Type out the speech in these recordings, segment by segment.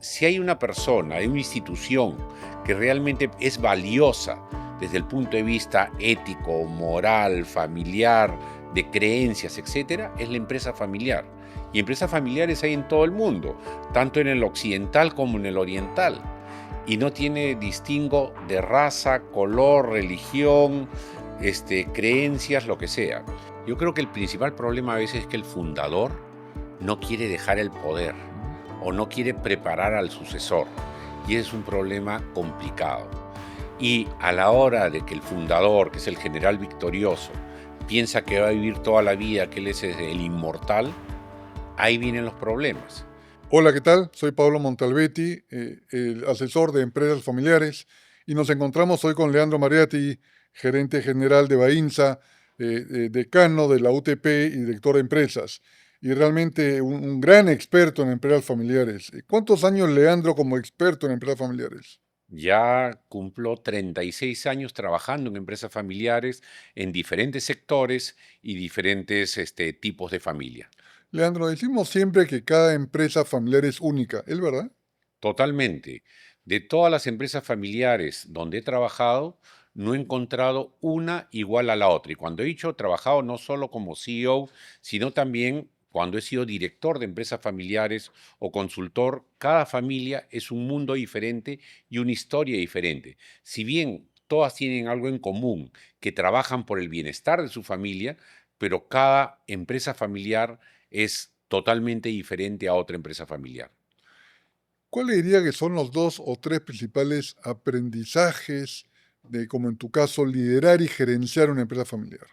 Si hay una persona, hay una institución que realmente es valiosa desde el punto de vista ético, moral, familiar, de creencias, etcétera, es la empresa familiar. Y empresas familiares hay en todo el mundo, tanto en el occidental como en el oriental. Y no tiene distingo de raza, color, religión, creencias, lo que sea. Yo creo que el principal problema a veces es que el fundador no quiere dejar el poder o no quiere preparar al sucesor. Y es un problema complicado. Y a la hora de que el fundador, que es el general victorioso, piensa que va a vivir toda la vida, que él es el inmortal, ahí vienen los problemas. Hola, ¿qué tal? Soy Pablo Montalbetti, el asesor de empresas familiares, y nos encontramos hoy con Leandro Mariatti, gerente general de Bainsa, decano de la UTP y director de empresas, y realmente un gran experto en empresas familiares. ¿Cuántos años, Leandro, como experto en empresas familiares? Ya cumplo 36 años trabajando en empresas familiares en diferentes sectores y diferentes tipos de familia. Leandro, decimos siempre que cada empresa familiar es única, ¿es verdad? Totalmente. De todas las empresas familiares donde he trabajado, no he encontrado una igual a la otra. Y cuando he dicho trabajado no solo como CEO, sino también cuando he sido director de empresas familiares o consultor, cada familia es un mundo diferente y una historia diferente. Si bien todas tienen algo en común, que trabajan por el bienestar de su familia, pero cada empresa familiar es totalmente diferente a otra empresa familiar. ¿Cuál le diría que son los 2 o 3 principales aprendizajes de, como en tu caso, liderar y gerenciar una empresa familiar?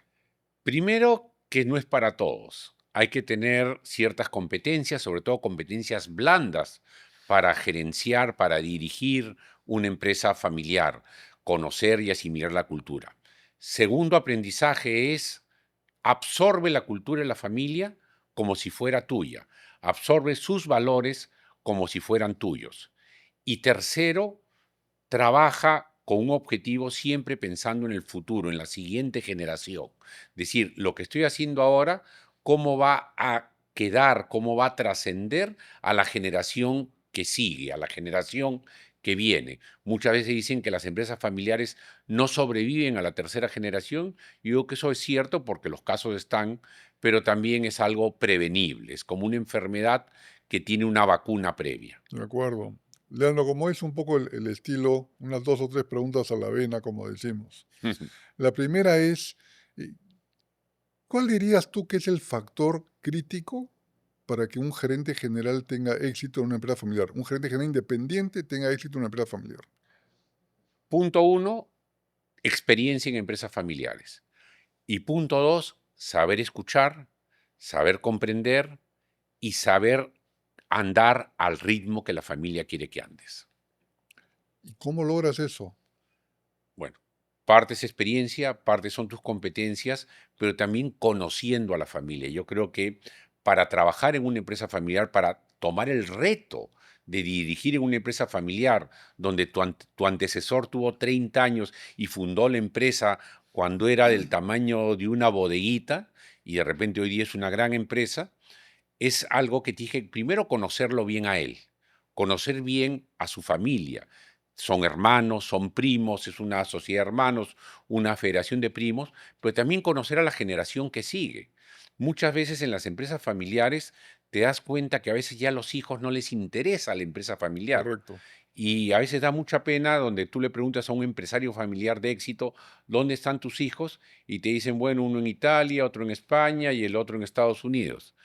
Primero, que no es para todos. Hay que tener ciertas competencias, sobre todo competencias blandas, para gerenciar, para dirigir una empresa familiar, conocer y asimilar la cultura. Segundo aprendizaje es absorbe la cultura de la familia como si fuera tuya. Absorbe sus valores como si fueran tuyos. Y tercero, trabaja con un objetivo siempre pensando en el futuro, en la siguiente generación. Es decir, lo que estoy haciendo ahora, cómo va a quedar, cómo va a trascender a la generación que sigue, a la generación que viene. Muchas veces dicen que las empresas familiares no sobreviven a la tercera generación. Yo digo que eso es cierto porque los casos están, pero también es algo prevenible, es como una enfermedad que tiene una vacuna previa. De acuerdo. Leandro, como es un poco el estilo, unas 2 o 3 preguntas a la vena, como decimos. La primera es, eh, ¿cuál dirías tú que es el factor crítico para que un gerente general tenga éxito en una empresa familiar? Un gerente general independiente tenga éxito en una empresa familiar. Punto uno, experiencia en empresas familiares. Y punto dos, saber escuchar, saber comprender y saber andar al ritmo que la familia quiere que andes. ¿Y cómo logras eso? Bueno, parte es experiencia, parte son tus competencias, pero también conociendo a la familia. Yo creo que para trabajar en una empresa familiar, para tomar el reto de dirigir en una empresa familiar donde tu antecesor tuvo 30 años y fundó la empresa cuando era del tamaño de una bodeguita y de repente hoy día es una gran empresa, es algo que tienes que primero conocerlo bien a él, conocer bien a su familia. Son hermanos, son primos, es una sociedad de hermanos, una federación de primos, pero también conocer a la generación que sigue. Muchas veces en las empresas familiares te das cuenta que a veces ya a los hijos no les interesa la empresa familiar. Correcto. Y a veces da mucha pena donde tú le preguntas a un empresario familiar de éxito, ¿dónde están tus hijos? Y te dicen, bueno, uno en Italia, otro en España y el otro en Estados Unidos.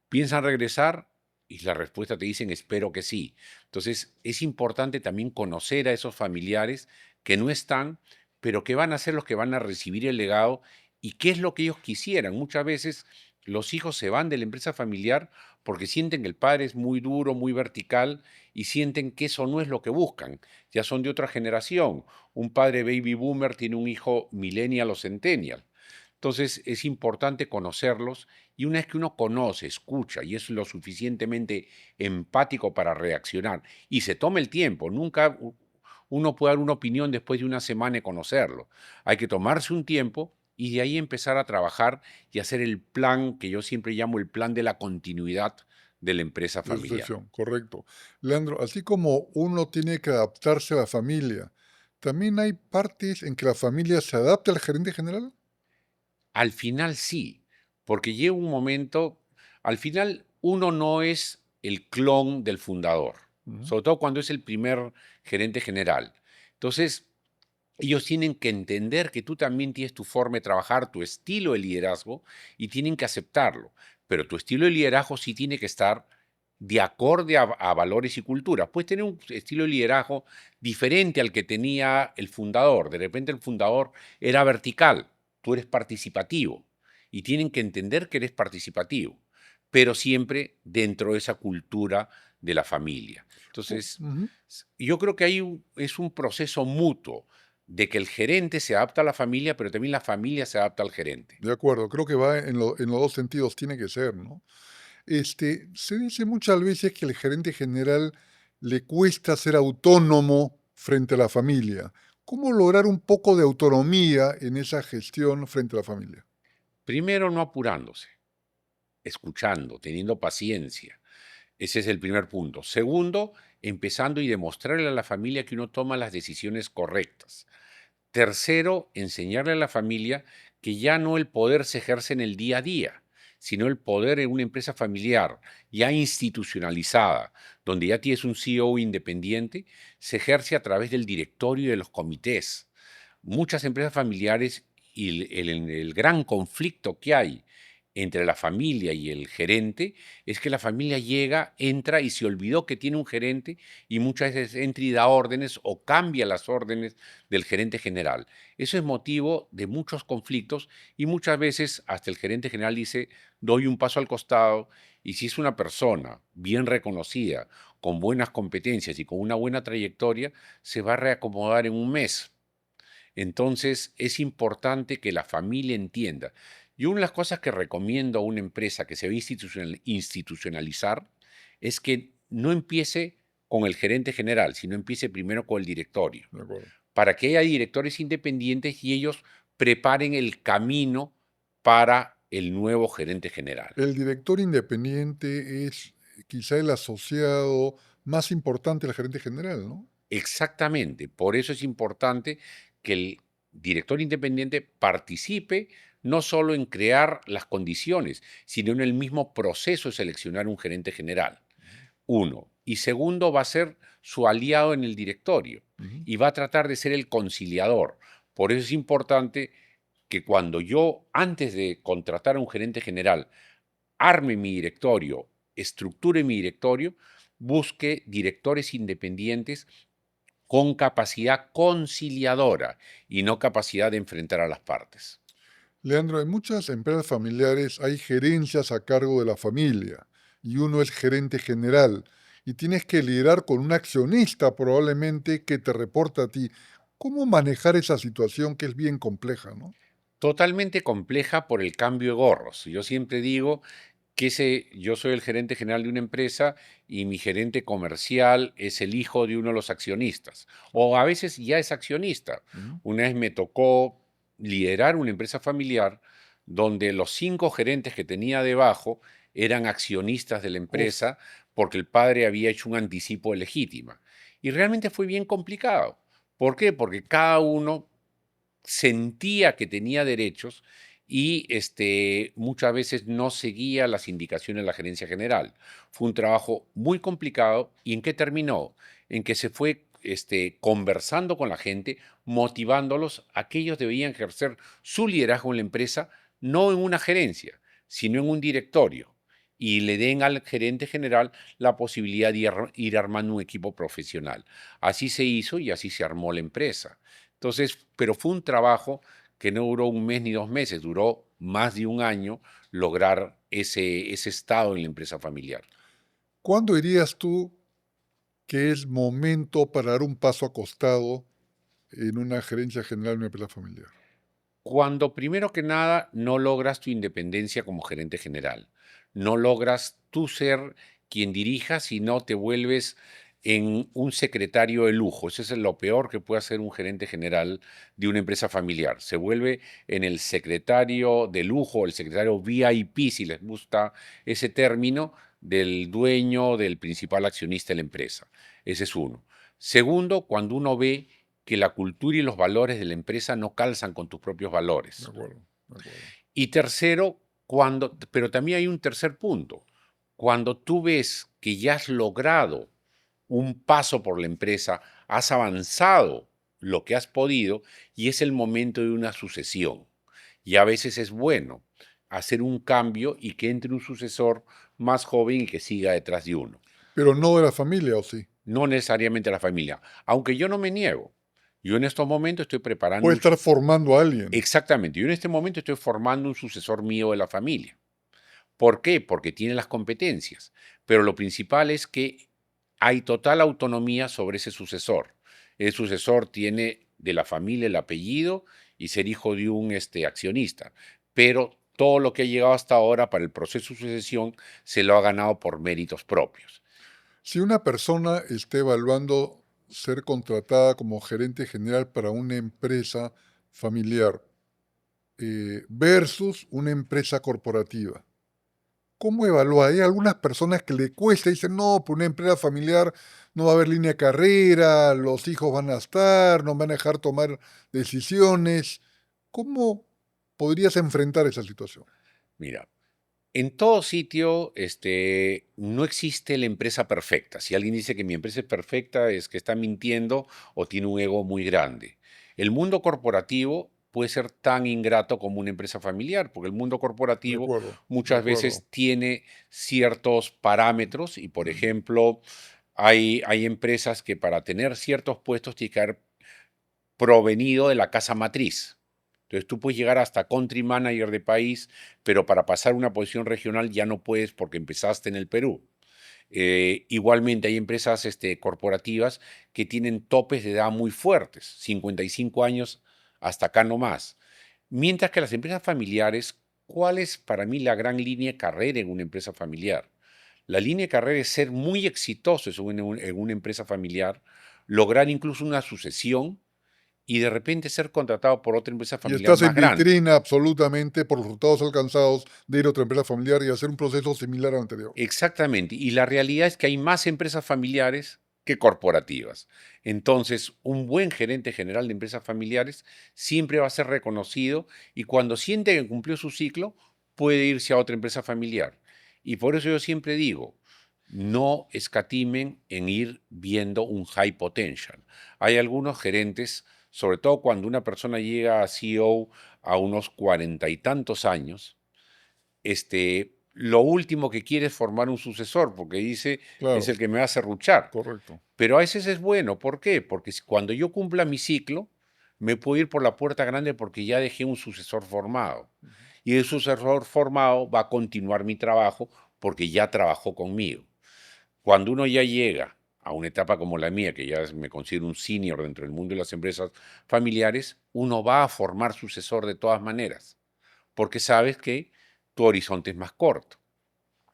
¿Piensan regresar? Y la respuesta te dicen, espero que sí. Entonces, es importante también conocer a esos familiares que no están, pero que van a ser los que van a recibir el legado y qué es lo que ellos quisieran. Muchas veces los hijos se van de la empresa familiar porque sienten que el padre es muy duro, muy vertical y sienten que eso no es lo que buscan. Ya son de otra generación. Un padre baby boomer tiene un hijo millennial o centennial. Entonces es importante conocerlos y una vez que uno conoce, escucha y es lo suficientemente empático para reaccionar y se toma el tiempo, nunca uno puede dar una opinión después de una semana de conocerlo. Hay que tomarse un tiempo y de ahí empezar a trabajar y hacer el plan que yo siempre llamo el plan de la continuidad de la empresa de familiar. sucesión, correcto. Leandro, así como uno tiene que adaptarse a la familia, ¿también hay partes en que la familia se adapta al gerente general? Al final sí, porque llega un momento, al final uno no es el clon del fundador, Ujú, sobre todo cuando es el primer gerente general. Entonces, ellos tienen que entender que tú también tienes tu forma de trabajar, tu estilo de liderazgo, y tienen que aceptarlo. Pero tu estilo de liderazgo sí tiene que estar de acorde a valores y cultura. Puedes tener un estilo de liderazgo diferente al que tenía el fundador. De repente el fundador era vertical, tú eres participativo, y tienen que entender que eres participativo, pero siempre dentro de esa cultura de la familia. Entonces, ujú. yo creo que es un proceso mutuo de que el gerente se adapta a la familia, pero también la familia se adapta al gerente. De acuerdo, creo que va en los dos sentidos, tiene que ser, ¿no? Se dice muchas veces que el gerente general le cuesta ser autónomo frente a la familia. ¿Cómo lograr un poco de autonomía en esa gestión frente a la familia? Primero, no apurándose, escuchando, teniendo paciencia. Ese es el primer punto. Segundo, empezando y demostrarle a la familia que uno toma las decisiones correctas. Tercero, enseñarle a la familia que ya no el poder se ejerce en el día a día, sino el poder en una empresa familiar ya institucionalizada, donde ya tienes un CEO independiente, se ejerce a través del directorio y de los comités. Muchas empresas familiares y el gran conflicto que hay entre la familia y el gerente es que la familia llega, entra y se olvidó que tiene un gerente y muchas veces entra y da órdenes o cambia las órdenes del gerente general. Eso es motivo de muchos conflictos y muchas veces hasta el gerente general dice, doy un paso al costado y si es una persona bien reconocida, con buenas competencias y con una buena trayectoria, se va a reacomodar en un mes. Entonces, es importante que la familia entienda. Y una de las cosas que recomiendo a una empresa que se va a institucionalizar es que no empiece con el gerente general, sino empiece primero con el directorio, De acuerdo. para que haya directores independientes y ellos preparen el camino para el nuevo gerente general. El director independiente es quizá el asociado más importante del gerente general, ¿no? Exactamente, por eso es importante que el director independiente participe no solo en crear las condiciones, sino en el mismo proceso de seleccionar un gerente general. Uno. Y segundo, va a ser su aliado en el directorio Ujú. y va a tratar de ser el conciliador. Por eso es importante que cuando yo, antes de contratar a un gerente general, arme mi directorio, estructure mi directorio, busque directores independientes con capacidad conciliadora y no capacidad de enfrentar a las partes. Leandro, en muchas empresas familiares hay gerencias a cargo de la familia y uno es gerente general y tienes que liderar con un accionista probablemente que te reporta a ti. ¿Cómo manejar esa situación que es bien compleja, no? Totalmente compleja por el cambio de gorros. Yo siempre digo que yo soy el gerente general de una empresa y mi gerente comercial es el hijo de uno de los accionistas, o a veces ya es accionista. Ujú. Una vez me tocó liderar una empresa familiar donde los 5 gerentes que tenía debajo eran accionistas de la Uf, empresa porque el padre había hecho un anticipo de legítima. Y realmente fue bien complicado. ¿Por qué? Porque cada uno sentía que tenía derechos y muchas veces no seguía las indicaciones de la gerencia general. Fue un trabajo muy complicado. ¿Y en qué terminó? En que se fue conversando con la gente, motivándolos a que ellos debían ejercer su liderazgo en la empresa, no en una gerencia, sino en un directorio. Y le den al gerente general la posibilidad de ir armando un equipo profesional. Así se hizo y así se armó la empresa. Entonces, pero fue un trabajo que no duró un mes ni 2 meses, duró más de un año lograr ese estado en la empresa familiar. ¿cuándo dirías tú que es momento para dar un paso acostado en una gerencia general de una empresa familiar? Cuando primero que nada no logras tu independencia como gerente general, no logras tú ser quien dirija, sino te vuelves en un secretario de lujo. Eso es lo peor que puede hacer un gerente general de una empresa familiar. Se vuelve en el secretario de lujo, el secretario VIP, si les gusta ese término, del dueño, del principal accionista de la empresa. Ese es uno. Segundo, cuando uno ve que la cultura y los valores de la empresa no calzan con tus propios De valores. acuerdo, de acuerdo. Y tercero, pero también hay un tercer punto. Cuando tú ves que ya has logrado un paso por la empresa, has avanzado lo que has podido y es el momento de una sucesión. Y a veces es bueno hacer un cambio y que entre un sucesor más joven y que siga detrás de uno. Pero no de la familia, ¿o sí? No necesariamente la familia, aunque yo no me niego. Yo en estos momentos estoy preparando Puede estar formando a alguien. exactamente, yo en este momento estoy formando un sucesor mío de la familia. ¿Por qué? Porque tiene las competencias. Pero lo principal es que hay total autonomía sobre ese sucesor. El sucesor tiene de la familia el apellido y ser hijo de un accionista. Pero todo lo que ha llegado hasta ahora para el proceso de sucesión se lo ha ganado por méritos propios. Si una persona está evaluando ser contratada como gerente general para una empresa familiar versus una empresa corporativa, ¿cómo evalúa? Hay algunas personas que le cuesta, dicen, no, por una empresa familiar no va a haber línea de carrera, los hijos van a estar, no van a dejar tomar decisiones. ¿Cómo podrías enfrentar esa situación? Mira, en todo sitio no existe la empresa perfecta. Si alguien dice que mi empresa es perfecta, es que está mintiendo o tiene un ego muy grande. El mundo corporativo puede ser tan ingrato como una empresa familiar, porque el mundo De corporativo acuerdo, de muchas acuerdo. veces tiene ciertos parámetros y, por ejemplo, hay empresas que para tener ciertos puestos tienen que haber provenido de la casa matriz. Entonces tú puedes llegar hasta country manager de país, pero para pasar una posición regional ya no puedes porque empezaste en el Perú. Igualmente hay empresas corporativas que tienen topes de edad muy fuertes, 55 años hasta acá no más. Mientras que las empresas familiares, ¿cuál es para mí la gran línea de carrera en una empresa familiar? La línea de carrera es ser muy exitoso en una empresa familiar, lograr incluso una sucesión y de repente ser contratado por otra empresa Y familiar estás más en grande. vitrina absolutamente por los resultados alcanzados de ir a otra empresa familiar y hacer un proceso similar al anterior. Exactamente. Y la realidad es que hay más empresas familiares que corporativas. Entonces, un buen gerente general de empresas familiares siempre va a ser reconocido y cuando siente que cumplió su ciclo, puede irse a otra empresa familiar. Y por eso yo siempre digo, no escatimen en ir viendo un high potential. Hay algunos gerentes, sobre todo cuando una persona llega a CEO a unos 40 y tantos años, lo último que quiere es formar un sucesor, porque dice, es Claro, el que me va a serruchar. correcto. Pero a veces es bueno, ¿por qué? Porque cuando yo cumpla mi ciclo, me puedo ir por la puerta grande porque ya dejé un sucesor formado. Y el sucesor formado va a continuar mi trabajo porque ya trabajó conmigo. Cuando uno ya llega a una etapa como la mía, que ya me considero un senior dentro del mundo de las empresas familiares, uno va a formar sucesor de todas maneras, porque sabes que tu horizonte es más corto.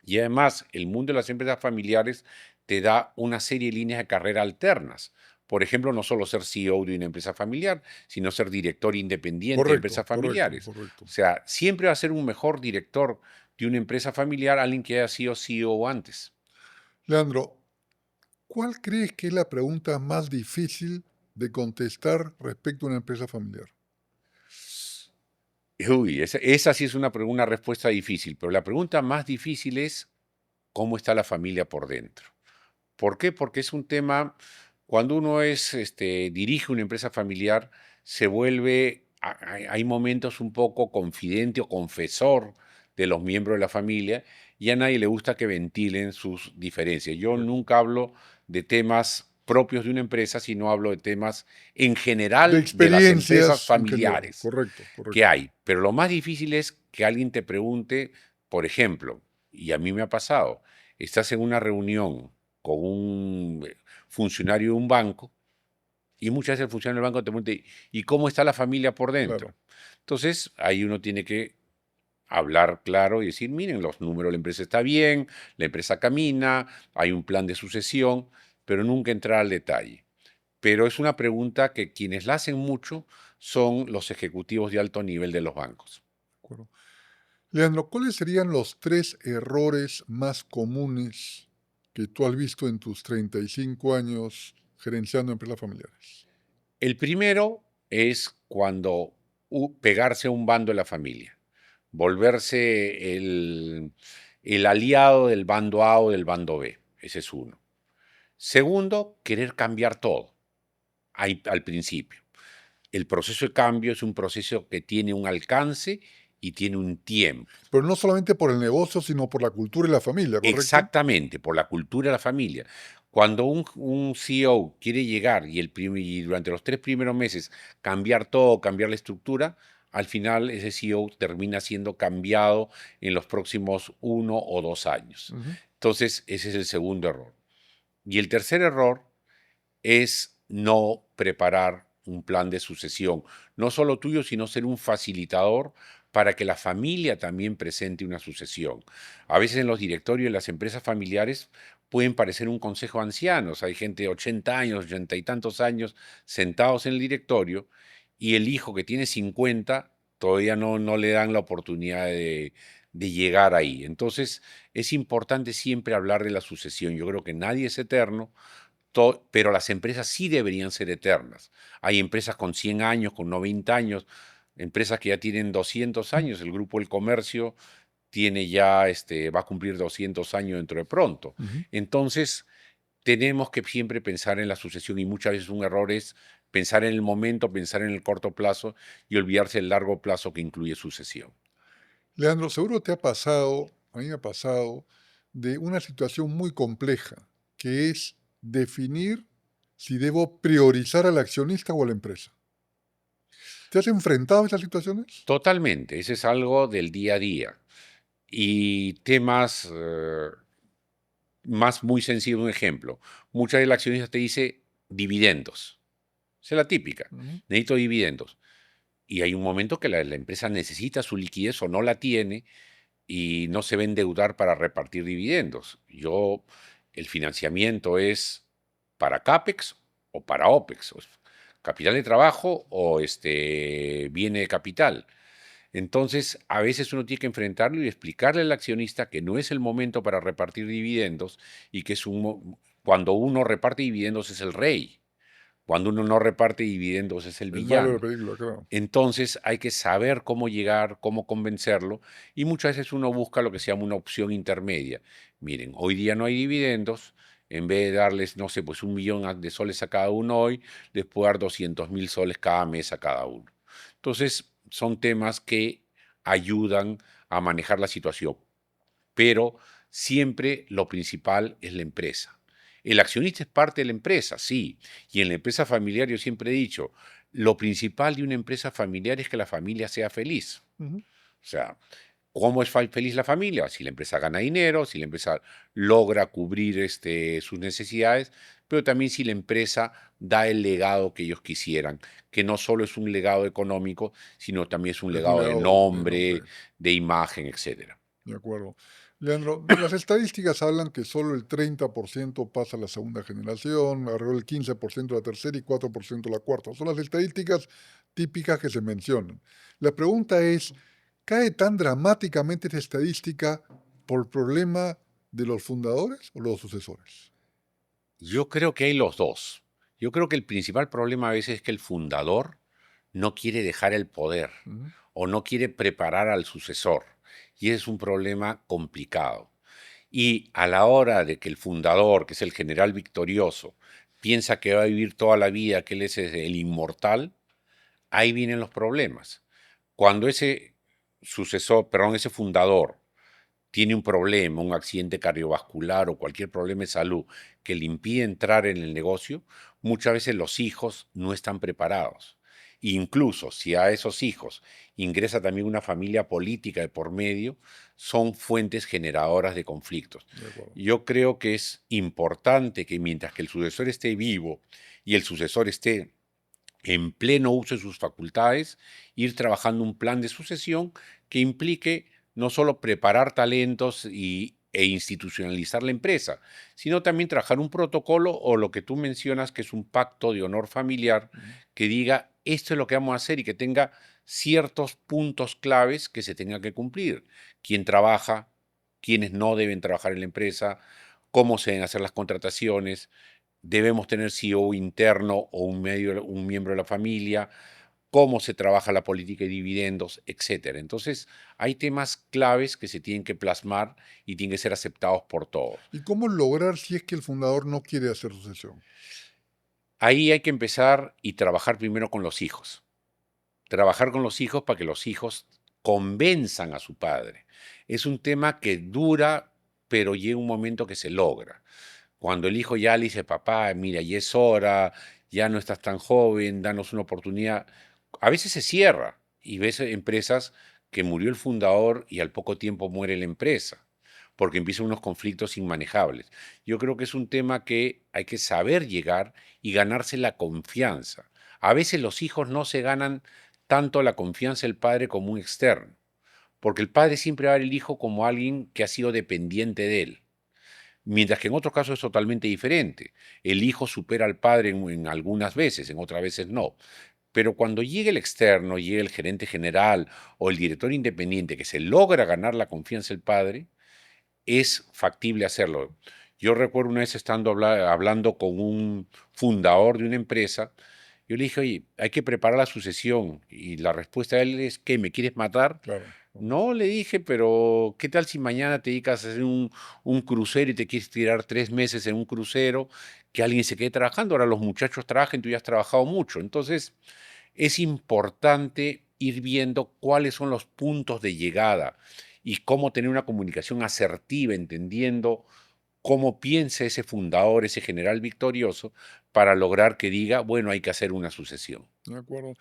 Y además, el mundo de las empresas familiares te da una serie de líneas de carrera alternas. Por ejemplo, no solo ser CEO de una empresa familiar, sino ser director independiente de Correcto, empresas correcto, familiares. correcto. O sea, siempre va a ser un mejor director de una empresa familiar alguien que haya sido CEO antes. Leandro, ¿cuál crees que es la pregunta más difícil de contestar respecto a una empresa familiar? Uy, esa sí es una respuesta difícil, pero la pregunta más difícil es cómo está la familia por dentro. ¿Por qué? Porque es un tema, cuando uno dirige una empresa familiar, se vuelve, hay momentos un poco confidente o confesor de los miembros de la familia y a nadie le gusta que ventilen sus diferencias. Yo Correcto. nunca hablo de temas propios de una empresa, sino hablo de temas en De general de las empresas experiencias en general. familiares Correcto, que correcto. hay. Pero lo más difícil es que alguien te pregunte, por ejemplo, y a mí me ha pasado, estás en una reunión con un funcionario de un banco y muchas veces el funcionario del banco te pregunta, ¿y cómo está la familia por dentro? Claro. Entonces, ahí uno tiene que hablar claro y decir, miren, los números de la empresa está bien, la empresa camina, hay un plan de sucesión, pero nunca entrar al detalle. Pero es una pregunta que quienes la hacen mucho son los ejecutivos de alto nivel de los bancos. De acuerdo. Leandro, ¿cuáles serían los 3 errores más comunes que tú has visto en tus 35 años gerenciando empresas familiares? El primero es cuando pegarse a un bando de la familia, volverse el aliado del bando A o del bando B. Ese es uno. Segundo, querer cambiar todo al principio. El proceso de cambio es un proceso que tiene un alcance y tiene un tiempo. Pero no solamente por el negocio, sino por la cultura y la familia, ¿correcto? Exactamente, por la cultura de la familia. Cuando un CEO quiere llegar y durante los 3 primeros meses cambiar todo, cambiar la estructura, al final ese CEO termina siendo cambiado en los próximos 1 o 2 años. Ujú. Entonces, ese es el segundo error. Y el tercer error es no preparar un plan de sucesión, no solo tuyo, sino ser un facilitador para que la familia también presente una sucesión. A veces en los directorios de las empresas familiares pueden parecer un consejo de ancianos. Hay gente de 80 años, 80 y tantos años sentados en el directorio y el hijo que tiene 50 todavía no le dan la oportunidad de llegar ahí. Entonces es importante siempre hablar de la sucesión. Yo creo que nadie es eterno, pero las empresas sí deberían ser eternas. Hay empresas con 100 años, con 90 años, empresas que ya tienen 200 años. El Grupo El Comercio tiene ya, va a cumplir 200 años dentro de pronto. Ujú. Entonces, tenemos que siempre pensar en la sucesión y muchas veces un error es pensar en el momento, pensar en el corto plazo y olvidarse del largo plazo que incluye sucesión. Leandro, seguro te ha pasado, a mí me ha pasado, de una situación muy compleja, que es definir si debo priorizar al accionista o a la empresa. ¿Te has enfrentado a esas situaciones? Totalmente, ese es algo del día a día. Y temas más muy sencillo, un ejemplo. Muchas veces el accionista te dice dividendos. Esa es la típica. Ujú. Necesito dividendos. Y hay un momento que la empresa necesita su liquidez o no la tiene y no se va a endeudar para repartir dividendos. El financiamiento es para CAPEX o para OPEX, o capital de trabajo o viene de capital. Entonces, a veces uno tiene que enfrentarlo y explicarle al accionista que no es el momento para repartir dividendos y que cuando uno reparte dividendos es el rey, cuando uno no reparte dividendos es el El malo de la villano. película, claro. Entonces hay que saber cómo llegar, cómo convencerlo y muchas veces uno busca lo que se llama una opción intermedia. Miren, hoy día no hay dividendos, en vez de darles, no sé, pues 1 millón de soles a cada uno hoy, les puedo dar 200.000 soles cada mes a cada uno. Entonces son temas que ayudan a manejar la situación, pero siempre lo principal es la empresa. El accionista es parte de la empresa, sí, y en la empresa familiar yo siempre he dicho, lo principal de una empresa familiar es que la familia sea feliz. Ujú. O sea, ¿cómo es feliz la familia? Si la empresa gana dinero, si la empresa logra cubrir sus necesidades, pero también si la empresa da el legado que ellos quisieran, que no solo es un legado económico, sino también es un Es un legado de legado de nombre, nombre, de imagen, etcétera. de acuerdo. Leandro, de las estadísticas hablan que solo el 30% pasa a la segunda generación, alrededor del 15% a la tercera y 4% a la cuarta. Son las estadísticas típicas que se mencionan. La pregunta es, ¿cae tan dramáticamente esta estadística por problema de los fundadores o los sucesores? Yo creo que hay los dos. Yo creo que el principal problema a veces es que el fundador no quiere dejar el poder Ujú. o no quiere preparar al sucesor. Y ese es un problema complicado. Y a la hora de que el fundador, que es el general victorioso, piensa que va a vivir toda la vida, que él es el inmortal, ahí vienen los problemas. Cuando ese sucesor, perdón, ese fundador tiene un problema, un accidente cardiovascular o cualquier problema de salud que le impide entrar en el negocio, muchas veces los hijos no están preparados. Incluso si a esos hijos ingresa también una familia política de por medio, son fuentes generadoras de conflictos. De acuerdo. Yo creo que es importante que mientras que el sucesor esté vivo y el sucesor esté en pleno uso de sus facultades, ir trabajando un plan de sucesión que implique no solo preparar talentos e institucionalizar la empresa, sino también trabajar un protocolo o lo que tú mencionas, que es un pacto de honor familiar, Ujú. que diga, esto es lo que vamos a hacer y que tenga ciertos puntos claves que se tengan que cumplir. ¿Quién trabaja? ¿Quiénes no deben trabajar en la empresa? ¿Cómo se deben hacer las contrataciones? ¿Debemos tener CEO interno o un miembro de la familia? ¿Cómo se trabaja la política de dividendos? Etcétera. Entonces, hay temas claves que se tienen que plasmar y tienen que ser aceptados por todos. ¿Y cómo lograr si es que el fundador no quiere hacer sucesión? Ahí hay que empezar y trabajar primero con los hijos. Trabajar con los hijos para que los hijos convenzan a su padre. Es un tema que dura, pero llega un momento que se logra. Cuando el hijo ya le dice, papá, mira, ya es hora, ya no estás tan joven, danos una oportunidad. A veces se cierra y ves empresas que murió el fundador y al poco tiempo muere la empresa, porque empiezan unos conflictos inmanejables. Yo creo que es un tema que hay que saber llegar y ganarse la confianza. A veces los hijos no se ganan tanto la confianza del padre como un externo, porque el padre siempre va a ver al hijo como alguien que ha sido dependiente de él. Mientras que en otros casos es totalmente diferente. El hijo supera al padre en algunas veces, en otras veces no. Pero cuando llega el externo, llega el gerente general o el director independiente que se logra ganar la confianza del padre, es factible hacerlo. Yo recuerdo una vez estando hablando con un fundador de una empresa, yo le dije, oye, hay que preparar la sucesión. Y la respuesta de él es, ¿qué? ¿Me quieres matar? Claro. No, le dije, pero ¿qué tal si mañana te dedicas a hacer un crucero y te quieres tirar 3 meses en un crucero, que alguien se quede trabajando? Ahora los muchachos trabajan, tú ya has trabajado mucho. Entonces, es importante ir viendo cuáles son los puntos de llegada y cómo tener una comunicación asertiva, entendiendo cómo piensa ese fundador, ese general victorioso, para lograr que diga, bueno, hay que hacer una sucesión. De acuerdo.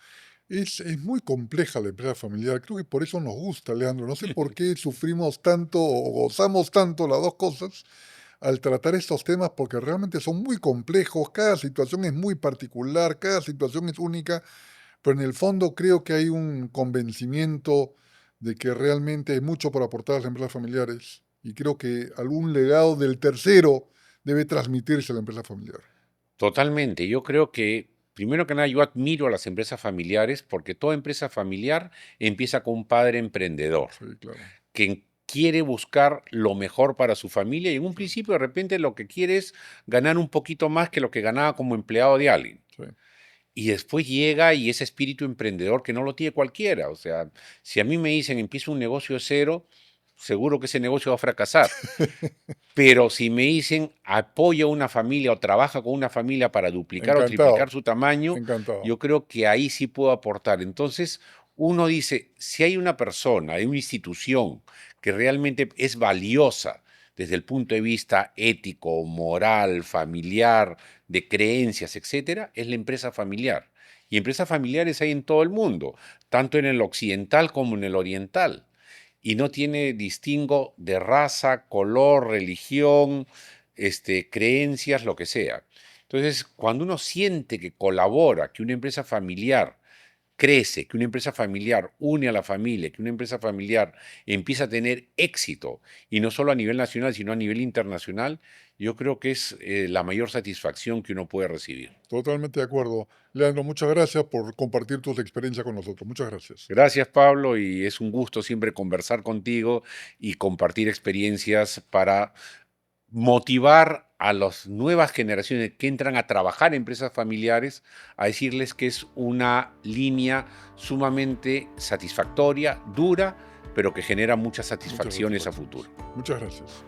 Es muy compleja la empresa familiar. Creo que por eso nos gusta, Leandro. No sé por qué sufrimos tanto o gozamos tanto las dos cosas al tratar estos temas, porque realmente son muy complejos. Cada situación es muy particular, cada situación es única, pero en el fondo creo que hay un convencimiento de que realmente hay mucho por aportar a las empresas familiares. Y creo que algún legado del tercero debe transmitirse a la empresa familiar. Totalmente. Yo creo que, primero que nada, yo admiro a las empresas familiares porque toda empresa familiar empieza con un padre emprendedor Sí, claro. que quiere buscar lo mejor para su familia y en un Sí, principio de repente lo que quiere es ganar un poquito más que lo que ganaba como empleado de alguien. sí. Y después llega y ese espíritu emprendedor que no lo tiene cualquiera. O sea, si a mí me dicen empieza un negocio de cero, seguro que ese negocio va a fracasar. Pero si me dicen apoya a una familia o trabaja con una familia para duplicar o triplicar Encantado, su tamaño, encantado. yo creo que ahí sí puedo aportar. Entonces, uno dice, si hay una persona, hay una institución que realmente es valiosa desde el punto de vista ético, moral, familiar, de creencias, etcétera, es la empresa familiar. Y empresas familiares hay en todo el mundo, tanto en el occidental como en el oriental y no tiene distingo de raza, color, religión, creencias, lo que sea. Entonces, cuando uno siente que colabora, que una empresa familiar crece, que una empresa familiar une a la familia, que una empresa familiar empieza a tener éxito, y no solo a nivel nacional, sino a nivel internacional, yo creo que es la mayor satisfacción que uno puede recibir. Totalmente de acuerdo. Leandro, muchas gracias por compartir tus experiencias con nosotros. Muchas gracias. Gracias, Pablo, y es un gusto siempre conversar contigo y compartir experiencias para motivar a las nuevas generaciones que entran a trabajar en empresas familiares a decirles que es una línea sumamente satisfactoria, dura, pero que genera muchas Muchas satisfacciones a satisfacciones. futuro. Muchas gracias.